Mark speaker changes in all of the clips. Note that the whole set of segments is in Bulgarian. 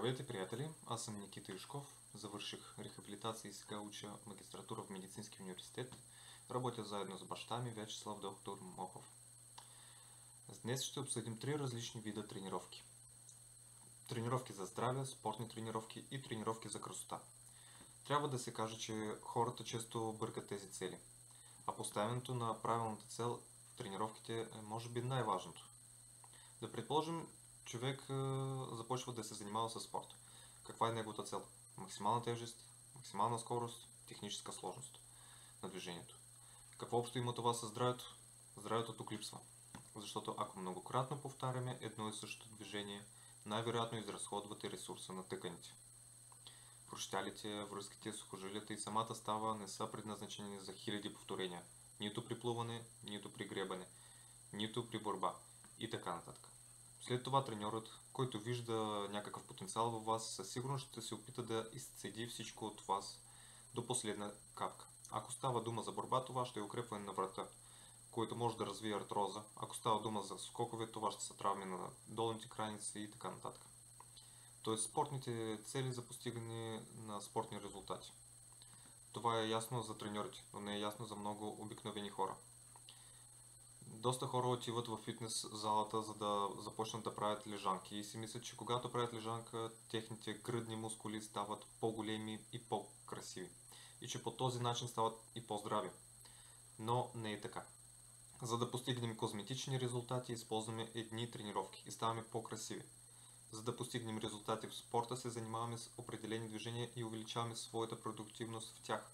Speaker 1: Здравейте, приятели! Аз съм Никита Ишков. Завърших рехабилитация и сега уча магистратура в Медицински университет. Работя заедно с баща ми, Вячеслав доктор Мохов. Днес ще обсъдим три различни вида тренировки. Тренировки за здраве, спортни тренировки и тренировки за красота. Трябва да се каже, че хората често бъркат тези цели, а поставянето на правилната цел в тренировките е може би най-важното. Да предположим, човек започва да се занимава с спорт. Каква е неговата цел? Максимална тежест, максимална скорост, техническа сложност на движението. Какво общо има това със здравето? Здравето тук липсва. Защото ако многократно повтаряме едно и също движение, най-вероятно изразходвате ресурса на тъканите. Прощалите, връзките, сухожилията и самата става не са предназначени за хиляди повторения. Нито при плуване, нито при гребане, нито при борба и така нататък. След това треньорът, който вижда някакъв потенциал във вас, със сигурност ще се опита да изцеди всичко от вас до последна капка. Ако става дума за борба, това ще е укрепване на врата, който може да развие артроза. Ако става дума за скокове, това ще са травми на долните крайници и така нататък. Тоест спортните цели за постигане на спортни резултати. Това е ясно за треньорите, но не е ясно за много обикновени хора. Доста хора отиват в фитнес залата, за да започнат да правят лежанки и си мислят, че когато правят лежанка, техните гръдни мускули стават по-големи и по-красиви. И че по този начин стават и по-здрави. Но не е така. За да постигнем козметични резултати, използваме едни тренировки и ставаме по-красиви. За да постигнем резултати в спорта, се занимаваме с определени движения и увеличаваме своята продуктивност в тях.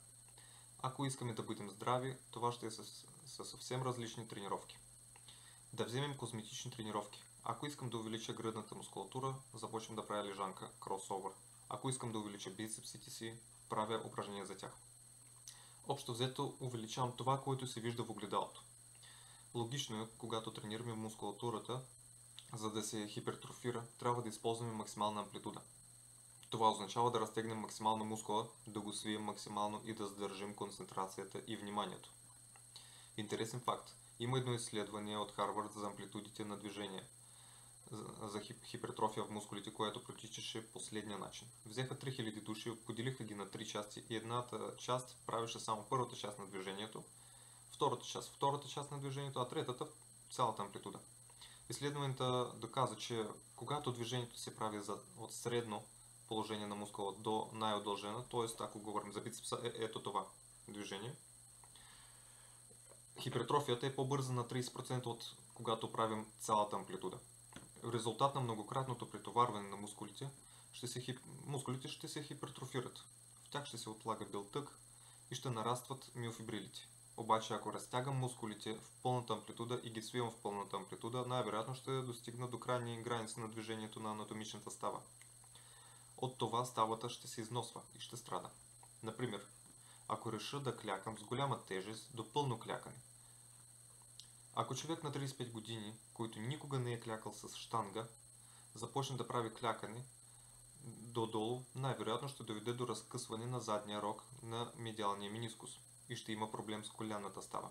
Speaker 1: Ако искаме да бъдем здрави, това ще е със съвсем различни тренировки. Да вземем козметични тренировки. Ако искам да увелича гръдната мускулатура, започвам да правя лежанка, кросовър. Ако искам да увелича бицепсите си, правя упражнения за тях. Общо взето увеличавам това, което се вижда в огледалото. Логично е, когато тренираме мускулатурата, за да се хипертрофира, трябва да използваме максимална амплитуда. Това означава да разтегнем максимално мускула, да го свием максимално и да задържим концентрацията и вниманието. Интересен факт. Има едно изследване от Харвард за амплитудите на движение, за хипертрофия в мускулите, което протичаше последния начин. Взеха 3000 души, поделиха ги на 3 части и едната част правеше само първата част на движението, втората част на движението, а третата цялата амплитуда. Изследването доказа, че когато движението се прави от средно положение на мускула до най-удължена, т.е. ако говорим за бицепса, ето това движение, хипертрофията е по-бърза на 30% от когато правим цялата амплитуда. В резултат на многократното претоварване на мускулите ще се хипертрофират. В тях ще се отлага белтък и ще нарастват миофибрилите. Обаче ако разтягам мускулите в пълната амплитуда и ги свивам в пълната амплитуда, най-вероятно ще достигна до крайни граници на движението на анатомичната става. От това ставата ще се износва и ще страда. Например, ако реша да клякам с голяма тежест до пълно клякане. Ако човек на 35 години, който никога не е клякал с щанга, започне да прави клякане додолу, най-вероятно ще доведе до разкъсване на задния рог на медиалния менискус и ще има проблем с коленната става.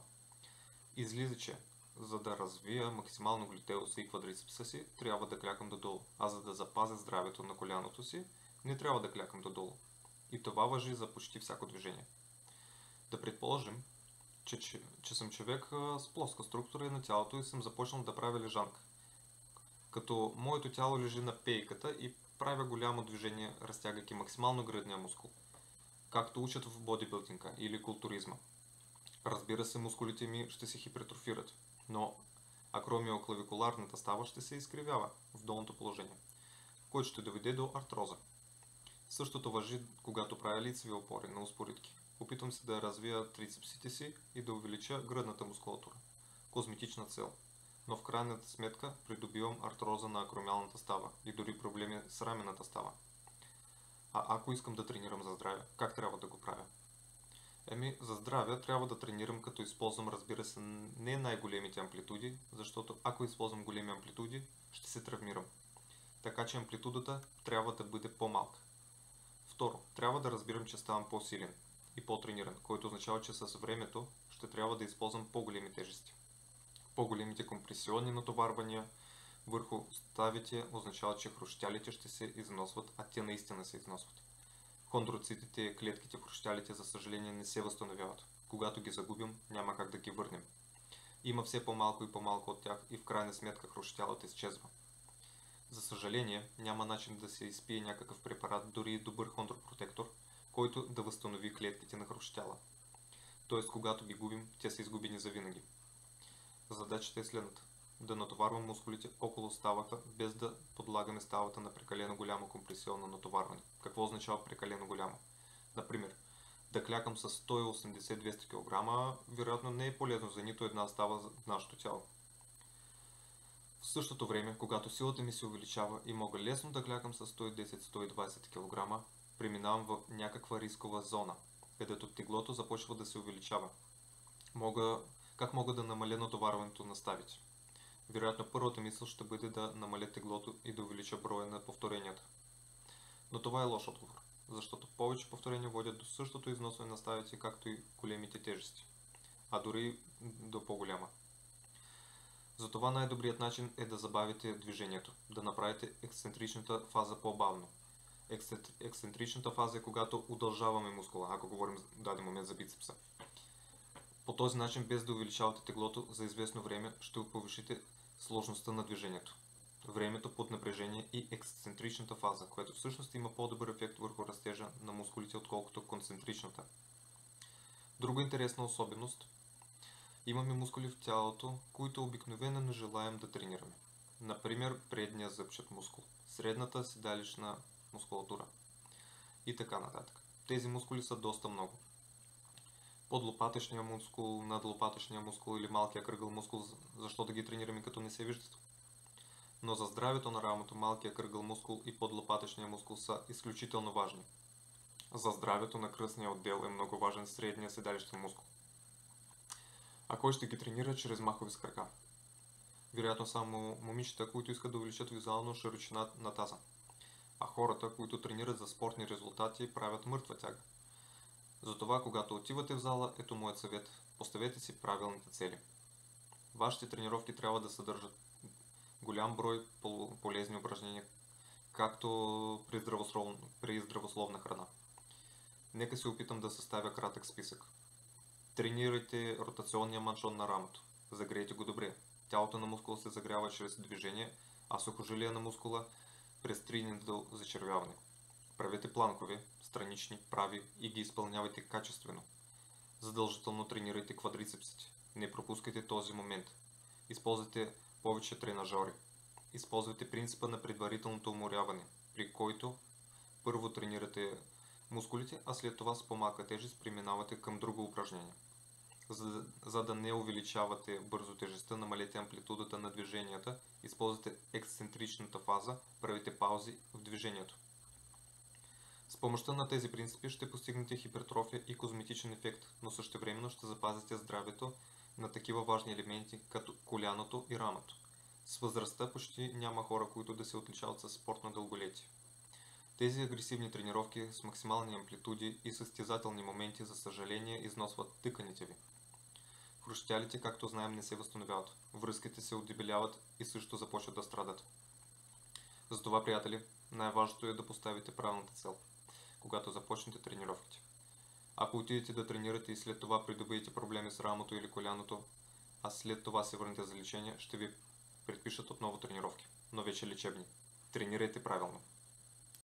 Speaker 1: Излиза, че за да развия максимално глютеуса и квадрицепса си, трябва да клякам додолу, а за да запазя здравето на коляното си, не трябва да клякам додолу. И това важи за почти всяко движение. Да предположим, че съм човек с плоска структура на тялото и съм започнал да правя лежанка. Като моето тяло лежи на пейката и правя голямо движение, разтягайки максимално гръдния мускул. Както учат в бодибилдинга или културизма. Разбира се, мускулите ми ще се хипертрофират, но акромиоклавикуларната става ще се изкривява в долното положение, което ще доведе до артроза. Същото важи, когато правя лицеви опори на успоритки. Опитвам се да развия трицепсите си и да увелича гръдната мускулатура. Козметична цел. Но в крайната сметка придобивам артроза на акромиалната става и дори проблеми с рамената става. А ако искам да тренирам за здраве, как трябва да го правя? За здраве трябва да тренирам, като използвам, разбира се, не най-големите амплитуди, защото ако използвам големи амплитуди, ще се травмирам. Така че амплитудата трябва да бъде по-малка. Второ, трябва да разбирам, че ставам по-силен и по-трениран, което означава, че с времето ще трябва да използвам по-големи тежести. По-големите компресионни натоварвания, върху ставите означава, че хрущялите ще се износват, а те наистина се износват. Хондроцитите, клетките в хрущялите, за съжаление, не се възстановяват. Когато ги загубим, няма как да ги върнем. Има все по-малко и по-малко от тях и в крайна сметка хрущялът изчезва. За съжаление, няма начин да се изпие някакъв препарат, дори и добър хондропротектор, който да възстанови клетките на хрущяла. Тоест, когато ги губим, те са изгубени завинаги. Задачата е следната: да натоварвам мускулите около ставата, без да подлагаме ставата на прекалено голямо компресионно натоварване. Какво означава прекалено голямо? Например, да клякам с 180-200 кг, вероятно не е полезно за нито една става в нашето тяло. В същото време, когато силата ми се увеличава и мога лесно да клякам с 110-120 кг, преминавам в някаква рискова зона, където теглото започва да се увеличава. Как мога да намаля натоварването на ставите? Вероятно първата мисъл ще бъде да намаля теглото и да увелича броя на повторенията. Но това е лош отговор, защото повече повторения водят до същото износване на ставите, както и големите тежести, а дори до по-голяма. Затова най-добрият начин е да забавите движението, да направите ексцентричната фаза по-бавно. Ексцентричната фаза е когато удължаваме мускула, ако говорим в даден момент за бицепса. По този начин, без да увеличавате теглото, за известно време ще повишите сложността на движението, времето под напрежение и ексцентричната фаза, което всъщност има по-добър ефект върху растежа на мускулите, отколкото концентричната. Друга интересна особеност: имаме мускули в тялото, които обикновено не желаем да тренираме. Например, предния зъбчат мускул, средната седалищна мускулатура и така нататък. Тези мускули са доста много. Подлопатъчния мускул, надлопатъчния мускул или малкия кръгъл мускул, защо да ги тренираме като не се виждат? Но за здравето на рамото малкия кръгъл мускул и подлопатъчния мускул са изключително важни. За здравето на кръстния отдел е много важен средния седалищен мускул. А кой ще ги тренира чрез махове с крака? Вероятно само момичета, които искат да увеличат визуално широчина на таза. А хората, които тренират за спортни резултати, правят мъртва тяга. Затова, когато отивате в зала, ето моят съвет: поставете си правилните цели. Вашите тренировки трябва да съдържат голям брой полезни упражнения, както при здравословна храна. Нека се опитам да съставя кратък списък. Тренирайте ротационния маншон на рамото. Загрейте го добре. Тялото на мускула се загрява чрез движение, а сухожилия на мускула през тренинг до зачервяване. Правете планкове, странични, прави и ги изпълнявайте качествено. Задължително тренирайте квадрицепсите. Не пропускайте този момент. Използвайте повече тренажери. Използвайте принципа на предварителното уморяване, при който първо тренирате мускулите, а след това с по-малка тежест преминавате към друго упражнение. За да не увеличавате бързо тежестта, намалете амплитудата на движенията, използвайте ексцентричната фаза, правите паузи в движението. С помощта на тези принципи ще постигнете хипертрофия и козметичен ефект, но същевременно ще запазите здравето на такива важни елементи, като коляното и рамото. С възрастта почти няма хора, които да се отличават със спортно дълголетие. Тези агресивни тренировки с максимални амплитуди и състезателни моменти, за съжаление, износват тъканите ви. Хрущялите, както знаем, не се възстановяват. Връзките се отдебеляват и също започват да страдат. Затова, приятели, най-важното е да поставите правилната цел, когато започнете тренировките. Ако отидете да тренирате и след това придобиете проблеми с рамото или коляното, а след това се върнете за лечение, ще ви предпишат отново тренировки, но вече лечебни. Тренирайте правилно.